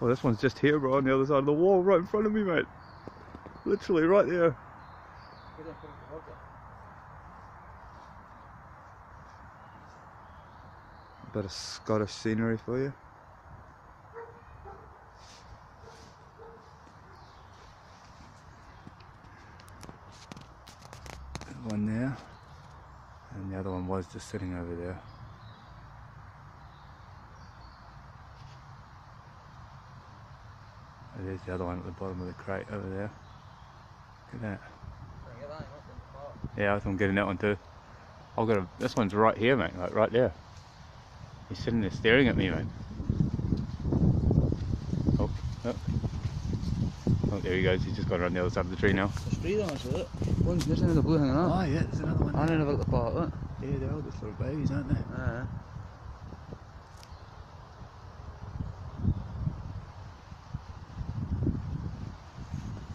Oh, this one's just here, bro, on the other side of the wall, right in front of me, mate. Literally right there. A bit of Scottish scenery for you. There's one there, and the other one was just sitting over there. And there's the other one at the bottom of the crate over there. Look at that. Yeah, I think I'm getting that one too. I've got this one's right here, mate, like right there. He's sitting there staring at me, mate. Oh, oh. Oh, there he goes. He's just gone around the other side of the tree now. There's three of them, that's it. One's missing in the blue hanging on. Oh yeah, there's another one. I never got the part of it. Yeah, they're all just little babies, aren't they? Yeah.